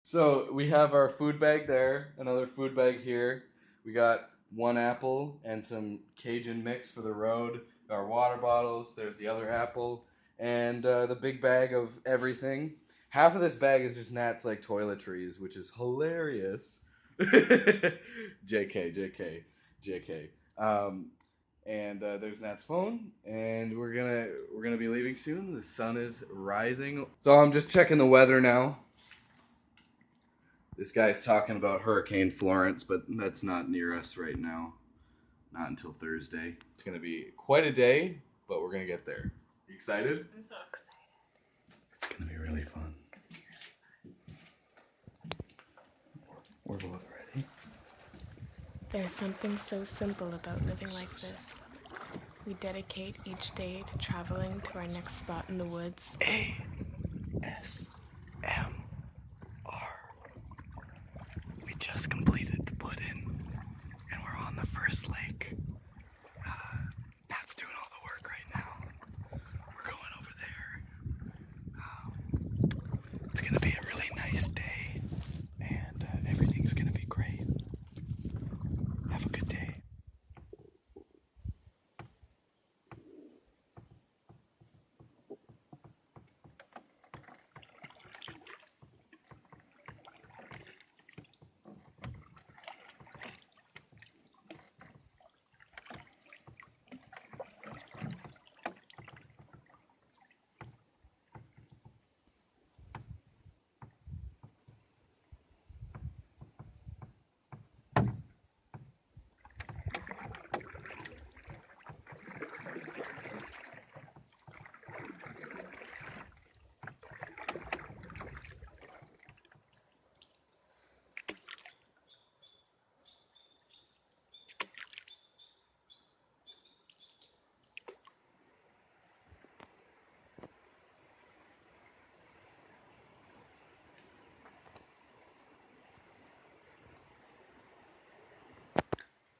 So we have our food bag there, another food bag here. We got one apple and some Cajun mix for the road. Our water bottles. There's the other apple and the big bag of everything. Half of this bag is just Nat's like toiletries, which is hilarious. JK, JK, JK. And there's Nat's phone, and we're gonna be leaving soon. The sun is rising, so I'm just checking the weather now. This guy's talking about Hurricane Florence, but that's not near us right now. Not until Thursday. It's going to be quite a day, but we're going to get there. You excited? I'm so excited. It's going to be really fun. We're both ready. There's something so simple about living like this. We dedicate each day to traveling to our next spot in the woods. ASMR. We just completed the put-in, and we're on the first lake. Nat's doing all the work right now. We're going over there. It's gonna be a really nice day, and everything's gonna be great. Have a good day.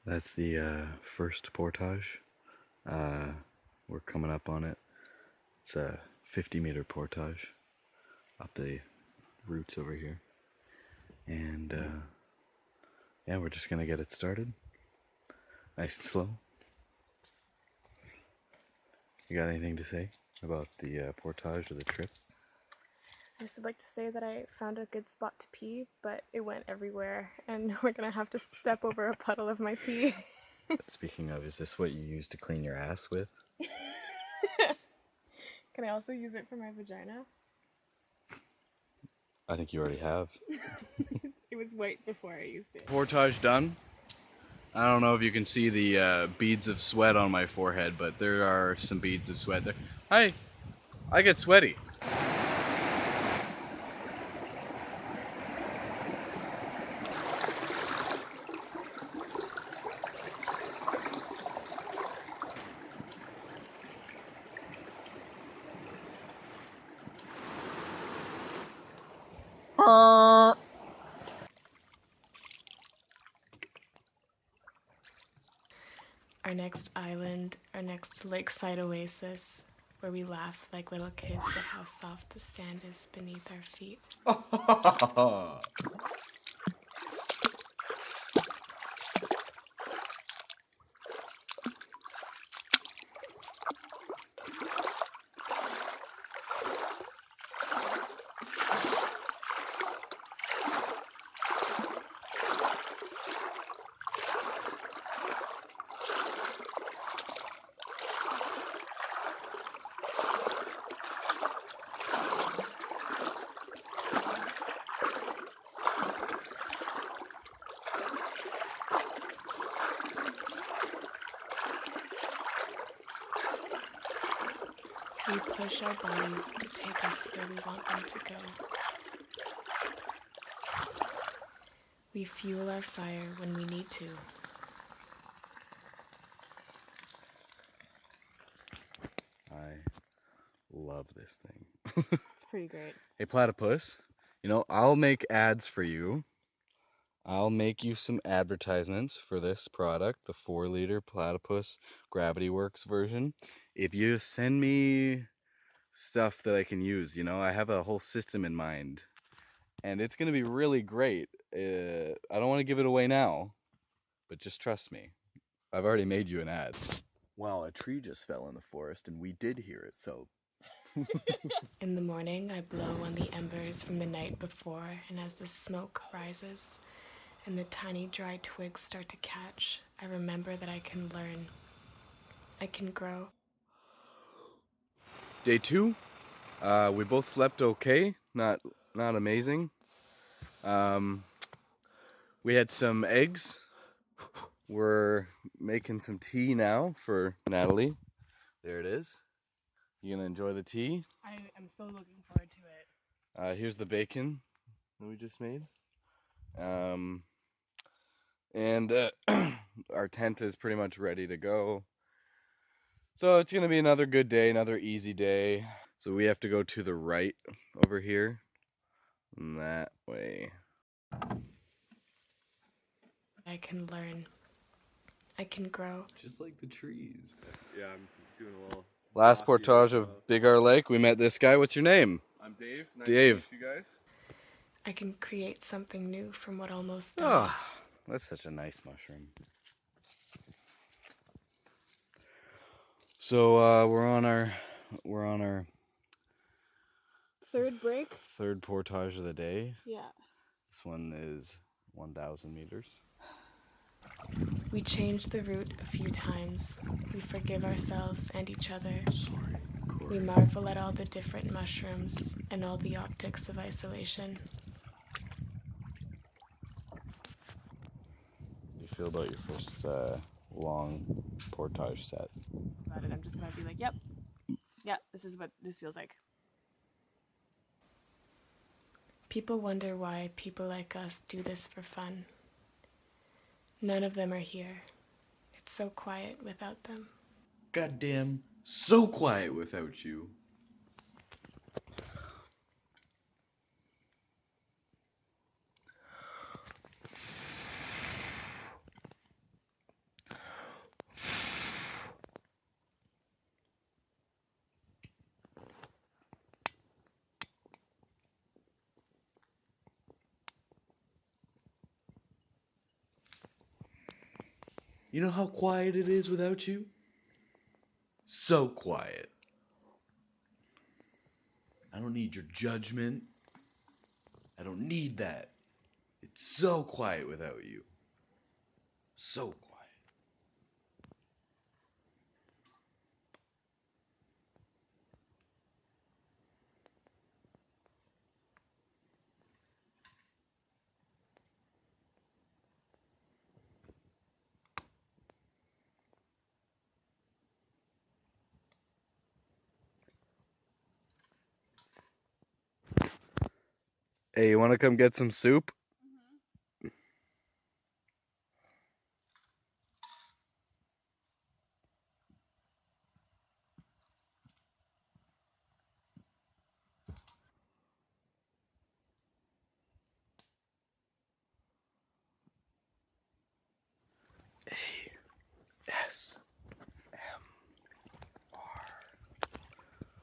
That's the first portage. Uh, we're coming up on it. It's a 50-meter portage up the roots over here. And yeah, we're just gonna get it started. Nice and slow. You got anything to say about the portage or the trip? I just would like to say that I found a good spot to pee, but it went everywhere, and we're gonna have to step over a puddle of my pee. Speaking of, is this what you use to clean your ass with? Can I also use it for my vagina? I think you already have. It was white before I used it. Portage done. I don't know if you can see the beads of sweat on my forehead, but there are some beads of sweat there. Hi, I get sweaty. Our next island, our next lakeside oasis, where we laugh like little kids at how soft the sand is beneath our feet. We push our bodies to take us where we want them to go. We fuel our fire when we need to. I love this thing. It's pretty great. Hey, Platypus, I'll make ads for you. I'll make you some advertisements for this product, the 4-liter Platypus Gravity Works version. If you send me stuff that I can use, I have a whole system in mind. and it's gonna be really great. I don't want to give it away now, but just trust me. I've already made you an ad. Wow, a tree just fell in the forest, and we did hear it, so. In the morning, I blow on the embers from the night before, and as the smoke rises and the tiny dry twigs start to catch, I remember that I can learn. I can grow. Day 2, we both slept okay, not amazing. We had some eggs. We're making some tea now for Natalie. There it is. You gonna enjoy the tea? I'm so looking forward to it. Here's the bacon that we just made. And our tent is pretty much ready to go. So it's gonna be another good day, another easy day. So we have to go to the right over here, and that way. I can learn. I can grow. Just like the trees. Yeah, I'm doing a little. Last portage of Big R Lake. We met this guy. What's your name? I'm Dave. Nice Dave. to meet you guys. I can create something new from what almost died. Ah, that's such a nice mushroom. So we're on our Third break? third portage of the day. Yeah. This one is 1,000 meters. We changed the route a few times. We forgive ourselves and each other. Sorry, We Corey. marvel at all the different mushrooms and all the optics of isolation. How do you feel about your first long portage set? About it, I'm just gonna be like, yep, this is what this feels like. People wonder why people like us do this for fun. None of them are here. It's so quiet without them. Goddamn, so quiet without you. You know how quiet it is without you? So quiet. I don't need your judgment. I don't need that. It's so quiet without you. So quiet. Hey, you want to come get some soup? A-S-M-R.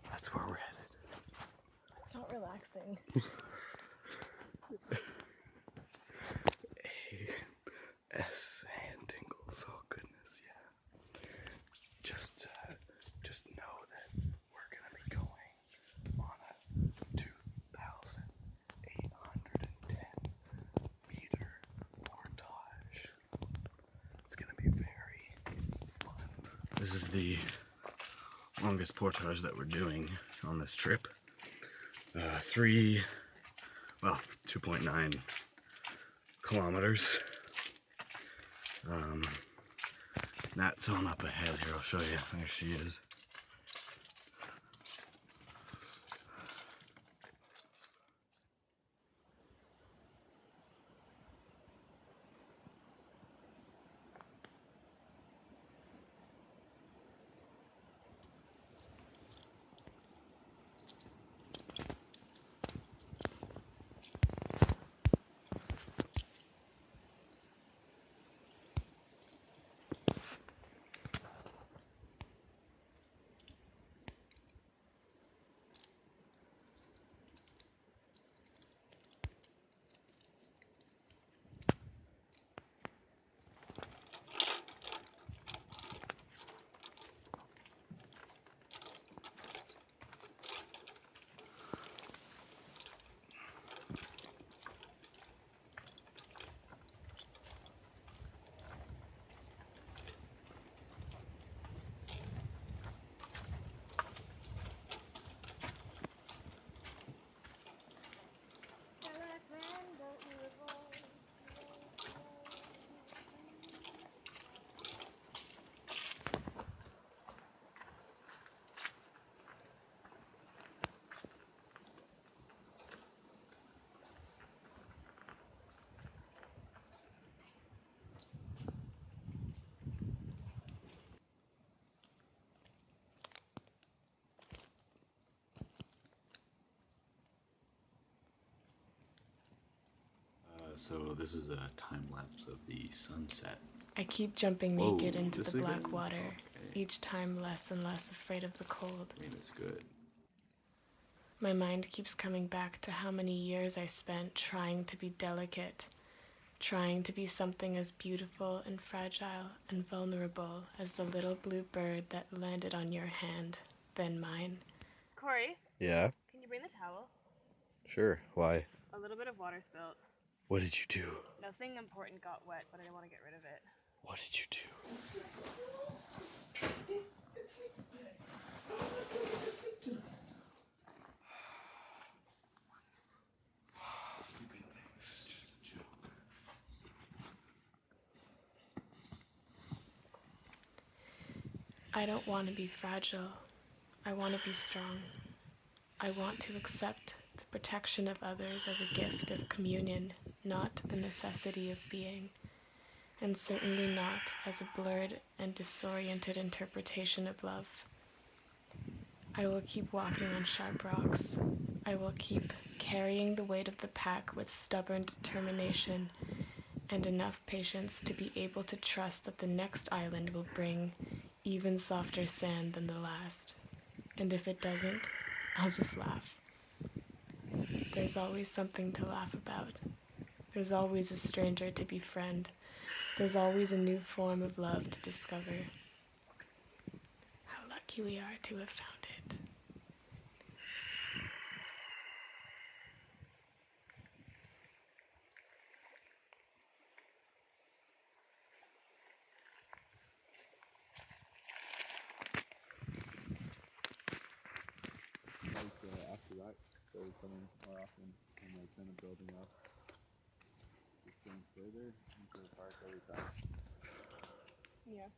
That's where we're headed. It's not relaxing. A-S and tingles. Oh goodness, yeah. Just know that we're gonna be going on a 2,810 meter portage. It's gonna be very fun. This is the longest portage that we're doing on this trip. 2.9 kilometers. Nat's on up ahead here. I'll show you. There she is. So this is a time lapse of the sunset. I keep jumping Whoa, naked into this the is black good? water, Okay. each time less and less afraid of the cold. I mean, it's good. My mind keeps coming back to how many years I spent trying to be delicate, trying to be something as beautiful and fragile and vulnerable as the little blue bird that landed on your hand, then mine. Corey, Yeah? can you bring the towel? Sure. Why? A little bit of water spilt. What did you do? Nothing important got wet, but I want to get rid of it. What did you do? I don't want to be fragile. I want to be strong. I want to accept the protection of others as a gift of communion, not a necessity of being, and certainly not as a blurred and disoriented interpretation of love. I will keep walking on sharp rocks. I will keep carrying the weight of the pack with stubborn determination and enough patience to be able to trust that the next island will bring even softer sand than the last. And if it doesn't, I'll just laugh. There's always something to laugh about. There's always a stranger to befriend. There's always a new form of love to discover. How lucky we are to have found it. After that, started coming more often and like kind of building up, just going further into the park every time. Yeah.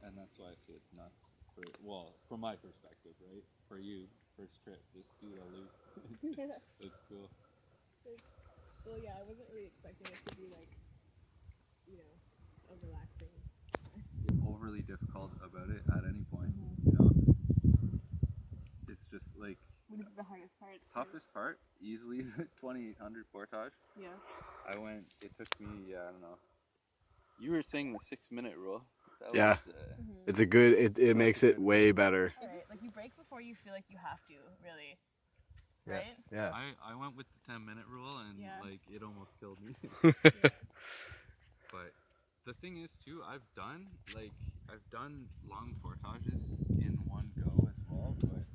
And that's why I say it's nuts. Well, from my perspective, right? For you, first trip, just do the loop. It's cool. Well, yeah, I wasn't really expecting it to be like, a relaxing. Overly difficult about it at any point, It's just like What is the hardest part? toughest part, easily 2800 portage. Yeah. It took me, I don't know. You were saying the 6 minute rule. That Yeah. was, It's a good, it makes it good way better. All right. Like you break before you feel like you have to, really. Yeah. Right? Yeah. I went with the 10 minute rule and Yeah. like it almost killed me. Yeah. But the thing is too, I've done long portages in one go as well, but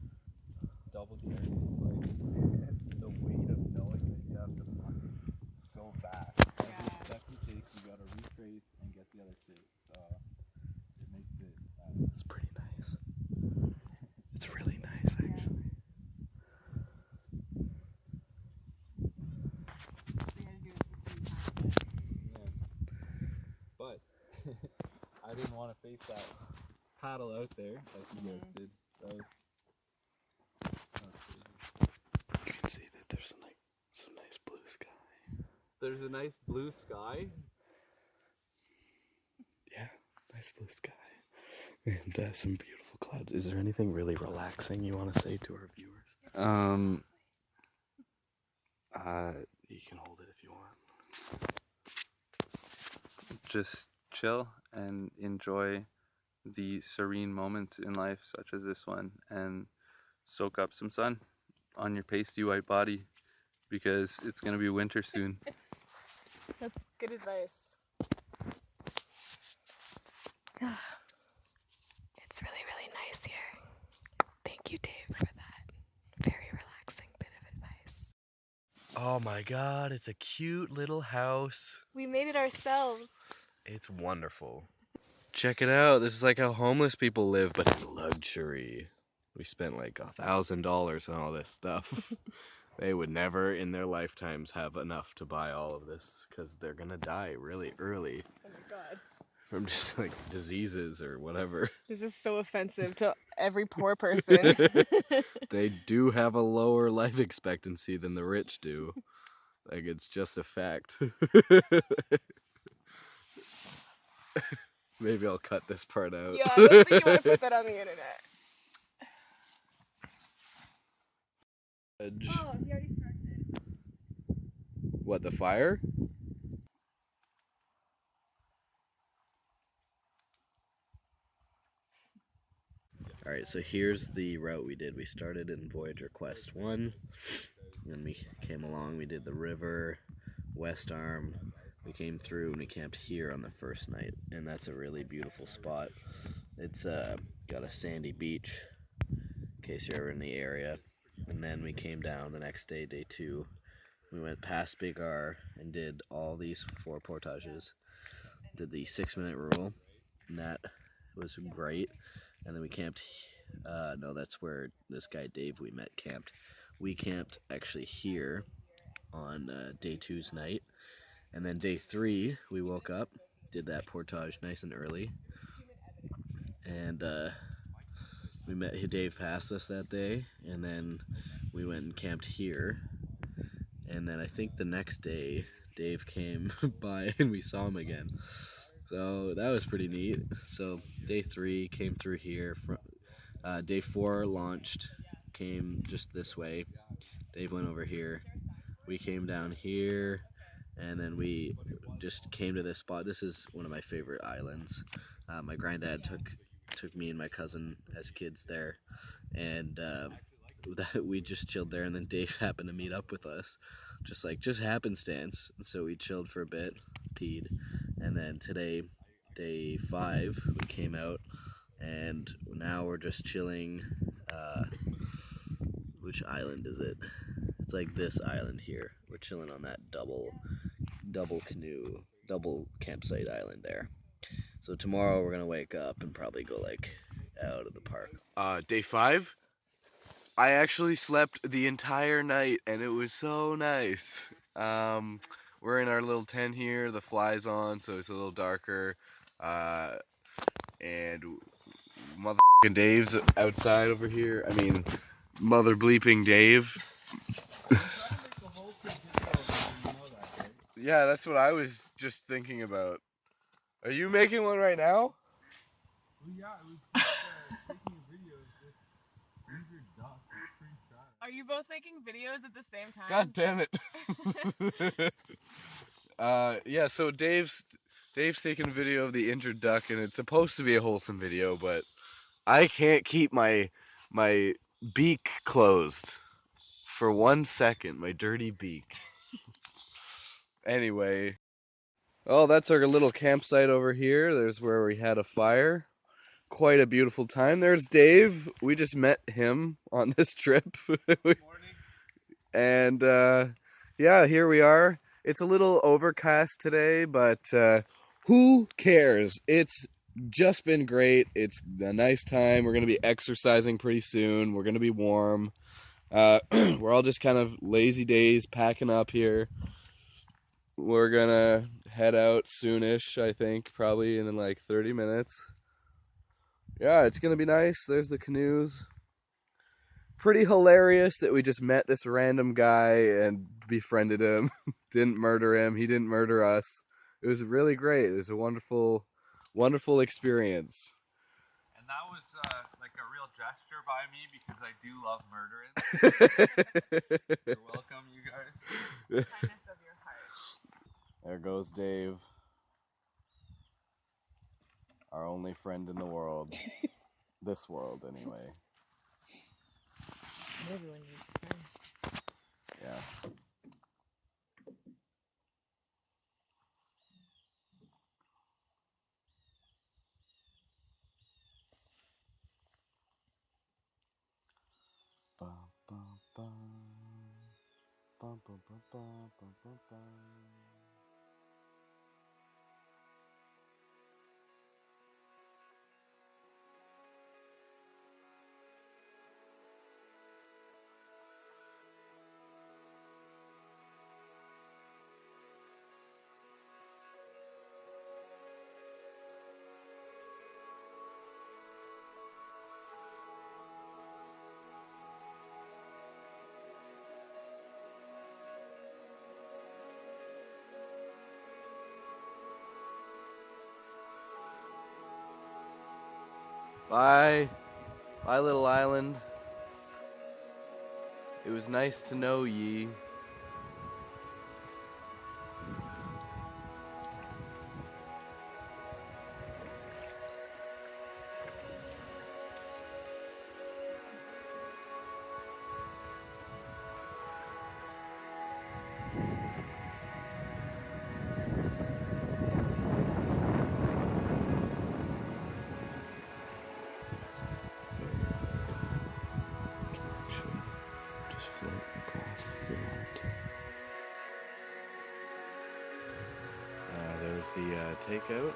double carry is like the weight of knowing that you have to fucking go back. Every step you take, you gotta retrace and get the other shape. So it makes it. It's pretty nice. It's really nice, actually. So you had to do it a few times. Yeah. But I didn't want to face that paddle out there like you guys did. That was crazy. You can see that there's some nice blue sky. There's a nice blue sky. Yeah, nice blue sky. And some beautiful clouds. Is there anything really relaxing you want to say to our viewers? You can hold it if you want. Just chill and enjoy the serene moments in life, such as this one, and soak up some sun on your pasty white body because it's going to be winter soon. That's good advice. It's really, really nice here. Thank you, Dave, for that very relaxing bit of advice. Oh my god, it's a cute little house. We made it ourselves. It's wonderful. Check it out. This is like how homeless people live, but in luxury. We spent like $1,000 on all this stuff. They would never in their lifetimes have enough to buy all of this because they're gonna die really early Oh my god. from just like diseases or whatever. This is so offensive to every poor person. They do have a lower life expectancy than the rich do. Like, it's just a fact. Maybe I'll cut this part out. Yeah, I don't think you want to put that on the internet. Edge. Oh, he already started it. What, the fire? Alright, so here's the route we did. We started in Voyager Quest 1, then we came along, we did the river, West Arm, we came through and we camped here on the first night, and that's a really beautiful spot. It's got a sandy beach, in case you're ever in the area. And then we came down the next day, day 2. We went past Big R and did all these 4 portages. Did the 6-minute rule, and that was great. And then we camped. No, that's where this guy Dave we met camped. We camped actually here on day 2's night, and then day 3 we woke up, did that portage nice and early, and we met Dave passed us that day, and then we went and camped here, and then I think the next day Dave came by and we saw him again. So that was pretty neat. So day 3 came through here. Day 4 launched, came just this way. Dave went over here. We came down here, and then we just came to this spot. This is one of my favorite islands. My granddad took me and my cousin as kids there, and we just chilled there. And then Dave happened to meet up with us, just happenstance. And so we chilled for a bit, peed, and then today, day 5, we came out, and now we're just chilling. Which island is it? It's like this island here. We're chilling on that double canoe, double campsite island there. So tomorrow we're gonna wake up and probably go like out of the park. Day 5. I actually slept the entire night and it was so nice. We're in our little tent here. The fly's on, so it's a little darker. And motherfucking Dave's outside over here. I mean, mother bleeping Dave. Yeah, that's what I was just thinking about. Are you making one right now? Well, yeah, we keep taking videos with injured ducks. It's pretty sad. Are you both making videos at the same time? God damn it. Yeah, so Dave's taking a video of the injured duck, and it's supposed to be a wholesome video, but I can't keep my beak closed for 1 second, my dirty beak. Anyway, oh, that's our little campsite over here. There's where we had a fire. Quite a beautiful time. There's Dave. We just met him on this trip. And yeah, here we are. It's a little overcast today, but who cares? It's just been great. It's a nice time. We're going to be exercising pretty soon. We're going to be warm. We're all just kind of lazy days packing up here. We're going to head out soonish, I think, probably in like 30 minutes. Yeah, it's going to be nice. There's the canoes. Pretty hilarious that we just met this random guy and befriended him. Didn't murder him. He didn't murder us. It was really great. It was a wonderful, wonderful experience. And that was like a real gesture by me because I do love murdering. You're welcome, you guys. Kindness of your heart. There goes Dave. Our only friend in the world. This world, anyway. Everyone needs a friend. Yeah. Ba, ba, ba. Ba, ba, ba, ba, ba, ba, ba. Bye. Bye, little island. It was nice to know ye. Actually, just float across the water. There's the takeout.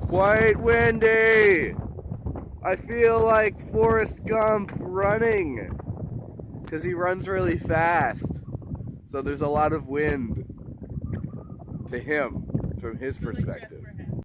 Quite windy. I feel like Forrest Gump running because he runs really fast. So there's a lot of wind to him from his perspective.